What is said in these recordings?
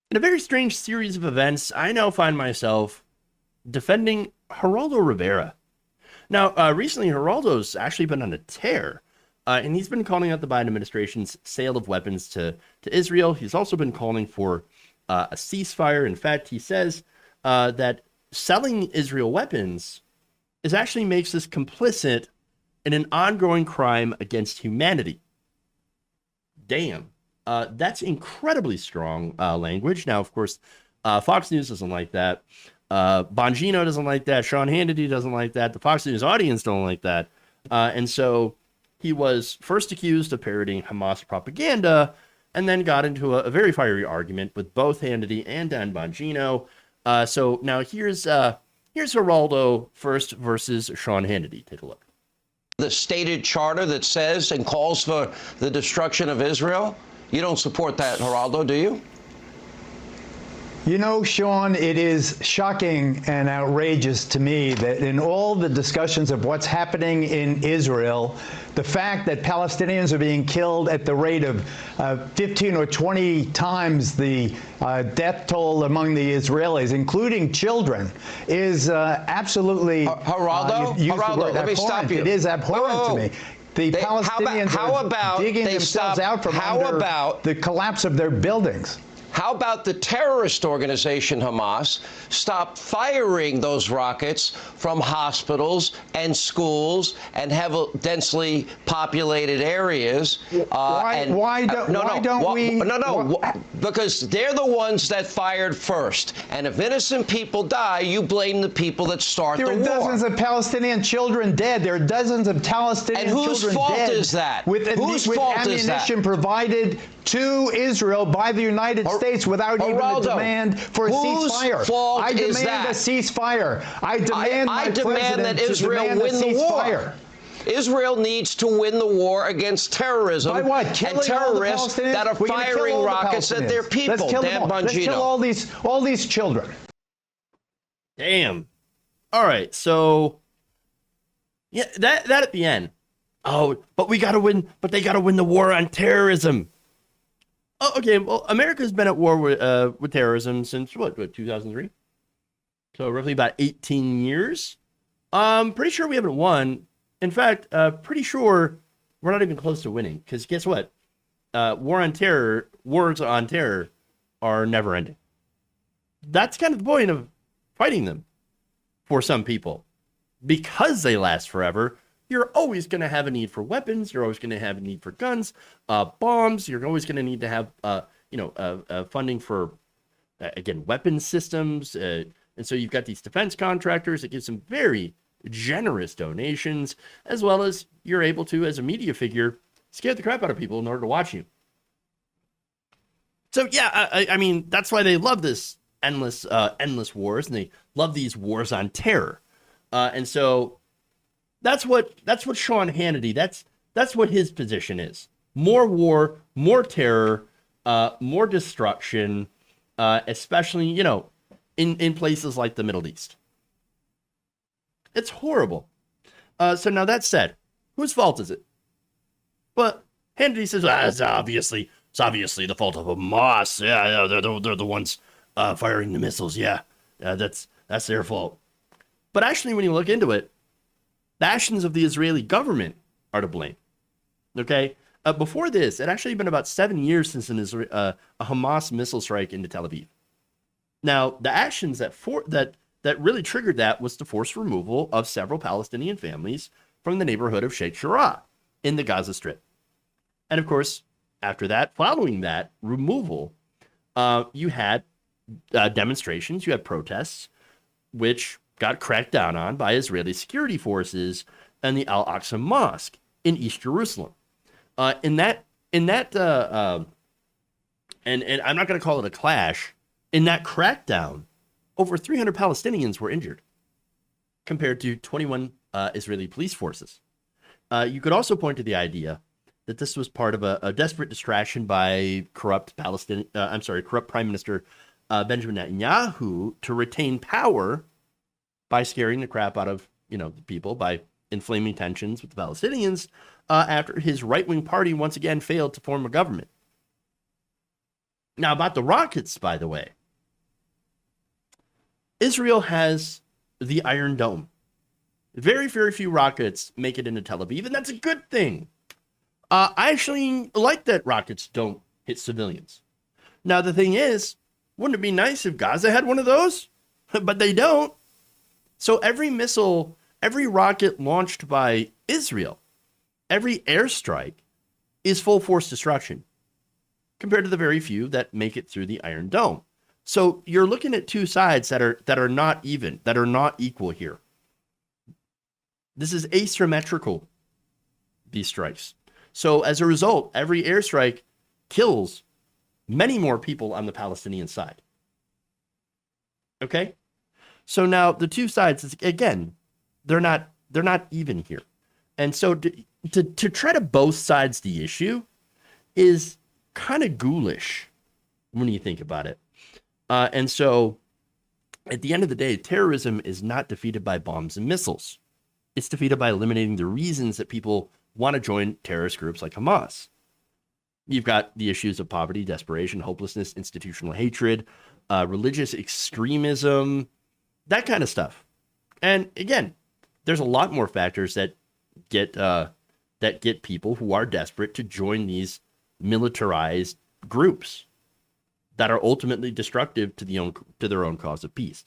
In a very strange series of events, I now find myself defending Geraldo Rivera. Now, recently, Geraldo's actually been on a tear, and he's been calling out the Biden administration's sale of weapons to Israel. He's also been calling for a ceasefire. In fact, he says that selling Israel weapons is actually makes us complicit in an ongoing crime against humanity. Damn. That's incredibly strong language. Now, of course, Fox News doesn't like that. Bongino doesn't like that. Sean Hannity doesn't like that. The Fox News audience don't like that. And so he was first accused of parroting Hamas propaganda and then got into a very fiery argument with both Hannity and Dan Bongino. So now here's Geraldo first versus Sean Hannity. Take a look. The stated charter that says and calls for the destruction of Israel? You don't support that, Geraldo, do you? You know, Sean, it is shocking and outrageous to me that in all the discussions of what's happening in Israel, the fact that Palestinians are being killed at the rate of 15 or 20 times the death toll among the Israelis, including children, is absolutely Geraldo, let me stop you. It is abhorrent to me. The Palestinians are digging themselves out from under the collapse of their buildings. How about the terrorist organization Hamas stop firing those rockets from hospitals and schools and densely populated areas? Why don't we? Because they're the ones that fired first. And if innocent people die, you blame the people that start the war. There are dozens of Palestinian children dead. There are dozens of Palestinian children dead. And whose fault is that? With ammunition provided to Israel by the United States without even a demand for a ceasefire. I demand a ceasefire. I demand that Israel win the war. Israel needs to win the war against terrorism and terrorists that are firing rockets at their people. Dan Bongino. Let's kill all these children. Damn. All right. So, yeah, that at the end. Oh, but we got to win. But they got to win the war on terrorism. Oh, okay. Well, America's been at war with terrorism since what 2003? So roughly about 18 years. Pretty sure we haven't won. In fact, pretty sure we're not even close to winning. Because guess what? Wars on terror are never ending. That's kind of the point of fighting them for some people. Because they last forever, you're always going to have a need for weapons. You're always going to have a need for guns, bombs. You're always going to need to have, funding for, again, weapons systems. And so you've got these defense contractors that give some very generous donations, as well as you're able to, as a media figure, scare the crap out of people in order to watch you. So, yeah, I mean, that's why they love this endless wars, and they love these wars on terror. And so that's what Sean Hannity, that's what his position is. More war, more terror, more destruction, especially, in places like the Middle East. It's horrible. So now that said, whose fault is it? Well, Hannity says, it's obviously the fault of Hamas. Yeah, they're the ones firing the missiles. Yeah, that's their fault. But actually, when you look into it, the actions of the Israeli government are to blame. Okay? Before this, it actually been about 7 years since a Hamas missile strike into Tel Aviv. Now, the actions that really triggered that was the forced removal of several Palestinian families from the neighborhood of Sheikh Jarrah in the Gaza Strip. And of course, after that, following that removal, you had demonstrations, you had protests, which got cracked down on by Israeli security forces and the Al-Aqsa Mosque in East Jerusalem. And I'm not going to call it a clash. In that crackdown, over 300 Palestinians were injured, compared to 21 Israeli police forces. You could also point to the idea that this was part of a desperate distraction by corrupt Prime Minister Benjamin Netanyahu to retain power by scaring the crap out of the people, by inflaming tensions with the Palestinians after his right-wing party once again failed to form a government. Now, about the rockets, by the way, Israel has the Iron Dome. Very, very few rockets make it into Tel Aviv, and that's a good thing. I actually like that rockets don't hit civilians. Now, the thing is, wouldn't it be nice if Gaza had one of those? But they don't. So every missile, every rocket launched by Israel, every airstrike is full force destruction compared to the very few that make it through the Iron Dome. So you're looking at two sides that are not even, that are not equal here. This is asymmetrical, these strikes. So as a result, every airstrike kills many more people on the Palestinian side. Okay? So now the two sides, again, they're not even here. And so to try to both sides the issue is kind of ghoulish when you think about it. And so at the end of the day, terrorism is not defeated by bombs and missiles. It's defeated by eliminating the reasons that people want to join terrorist groups like Hamas. You've got the issues of poverty, desperation, hopelessness, institutional hatred, religious extremism, that kind of stuff. And again, there's a lot more factors that get people who are desperate to join these militarized groups that are ultimately destructive to their own cause of peace.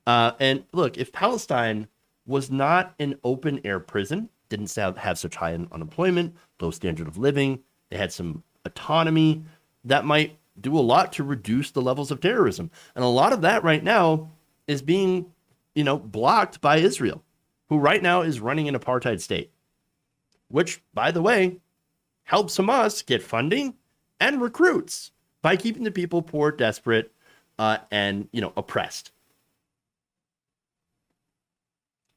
And look, if Palestine was not an open air prison, didn't have such high unemployment, low standard of living, they had some autonomy, that might do a lot to reduce the levels of terrorism. And a lot of that right now is being, blocked by Israel, who right now is running an apartheid state, which, by the way, helps Hamas get funding and recruits by keeping the people poor, desperate, and oppressed.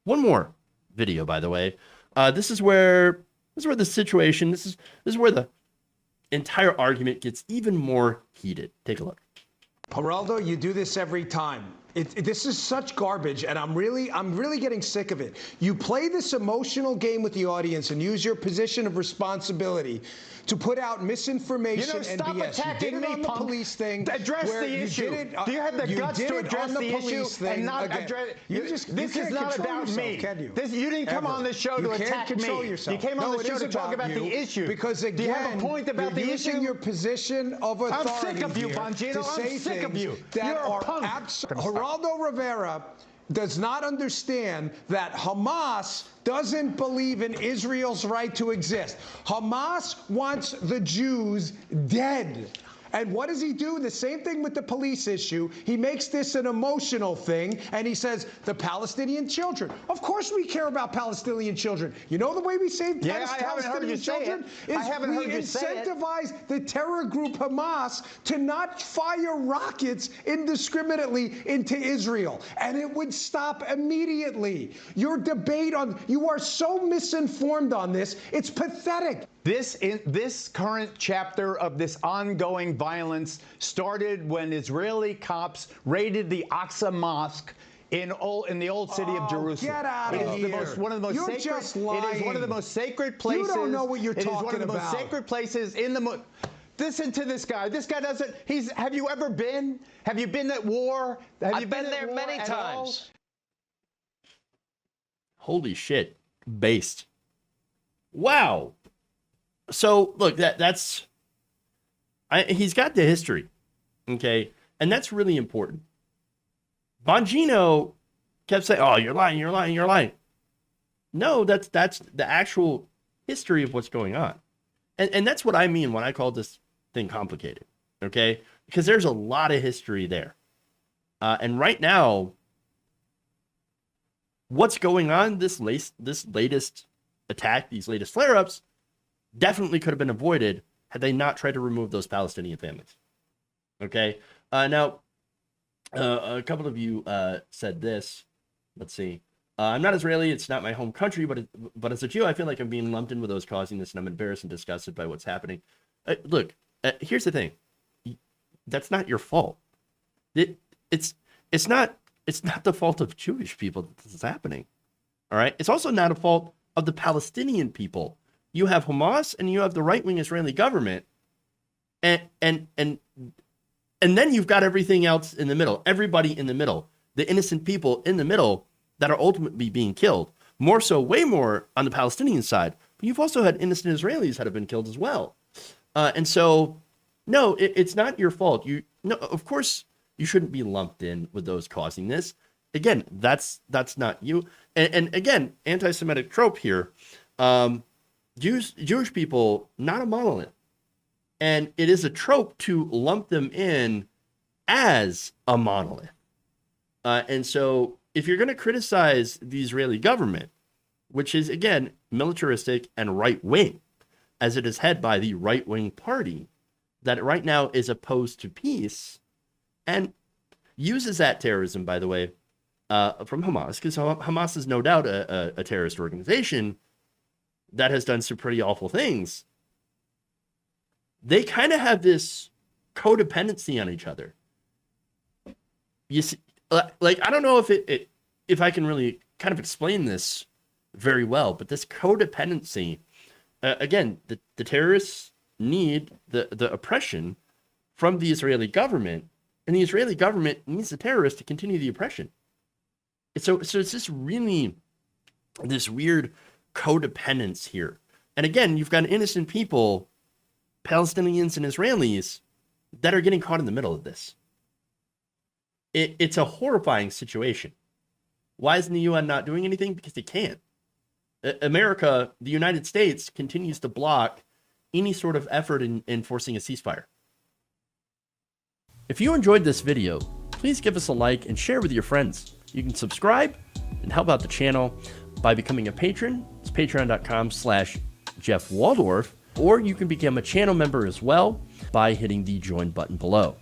One more video, by the way. This is where the situation. This is where the entire argument gets even more heated. Take a look. Geraldo, you do this every time. This is such garbage, and I'm really getting sick of it. You play this emotional game with the audience and use your position of responsibility to put out misinformation and BS. You did it on the police thing. Address the issue. Do you have the guts to address the issue and not address? This is not about me. You didn't come on this show to attack me. You came on the show to talk about the issue. Because again, do you have a point about the issue? Using your position of authority. I'm sick of you, Bongino. I'm sick of you. That are Geraldo Rivera does not understand that Hamas doesn't believe in Israel's right to exist. Hamas wants the Jews dead. And what does he do? The same thing with the police issue. He makes this an emotional thing, and he says, the Palestinian children. Of course we care about Palestinian children. You know the way we save Palestinian children? We incentivize the terror group Hamas to not fire rockets indiscriminately into Israel. And it would stop immediately. Your debate you are so misinformed on this. It's pathetic. This current chapter of this ongoing violence started when Israeli cops raided the Aqsa Mosque in the old city of Jerusalem. Get out of here. It is one of the most sacred. Just lying. It is one of the most sacred places. You don't know what you're talking about. It is one of the most sacred places in the. Listen to this guy. This guy doesn't. Have you ever been? Have you been at war? I've been there many times. Holy shit! Based. Wow. So look, he's got the history, okay, and that's really important. Bongino kept saying, "Oh, you're lying, you're lying, you're lying." No, that's the actual history of what's going on, and that's what I mean when I call this thing complicated, okay? Because there's a lot of history there, and right now, what's going on? This latest attack, these latest flare-ups, definitely could have been avoided had they not tried to remove those Palestinian families. Okay. Now, a couple of you said this. Let's see. I'm not Israeli. It's not my home country, but as a Jew, I feel like I'm being lumped in with those causing this, and I'm embarrassed and disgusted by what's happening. Look, here's the thing. That's not your fault. It's not the fault of Jewish people that this is happening. All right. It's also not a fault of the Palestinian people. You have Hamas and you have the right-wing Israeli government, and And then you've got everything else in the middle, everybody in the middle, the innocent people in the middle that are ultimately being killed. More so, way more on the Palestinian side. But you've also had innocent Israelis that have been killed as well. And so, no, it's not your fault. No, of course, you shouldn't be lumped in with those causing this. Again, that's not you. And again, anti-Semitic trope here. Jewish people, not a monolith. And it is a trope to lump them in as a monolith. And so if you're going to criticize the Israeli government, which is, again, militaristic and right-wing, as it is headed by the right-wing party that right now is opposed to peace and uses that terrorism, by the way, from Hamas, because Hamas is no doubt a terrorist organization that has done some pretty awful things. They kind of have this codependency on each other. You see, like, I don't know if I can really kind of explain this very well, but this codependency, again, the terrorists need the oppression from the Israeli government, and the Israeli government needs the terrorists to continue the oppression. So it's just really this weird codependence here. And again, you've got innocent people, Palestinians and Israelis, that are getting caught in the middle of this. It's a horrifying situation. Why isn't the UN not doing anything? Because they can't. America, the United States, continues to block any sort of effort in enforcing a ceasefire. If you enjoyed this video, please give us a like and share with your friends. You can subscribe and help out the channel by becoming a patron. It's patreon.com/Jeff Waldorf, or you can become a channel member as well by hitting the join button below.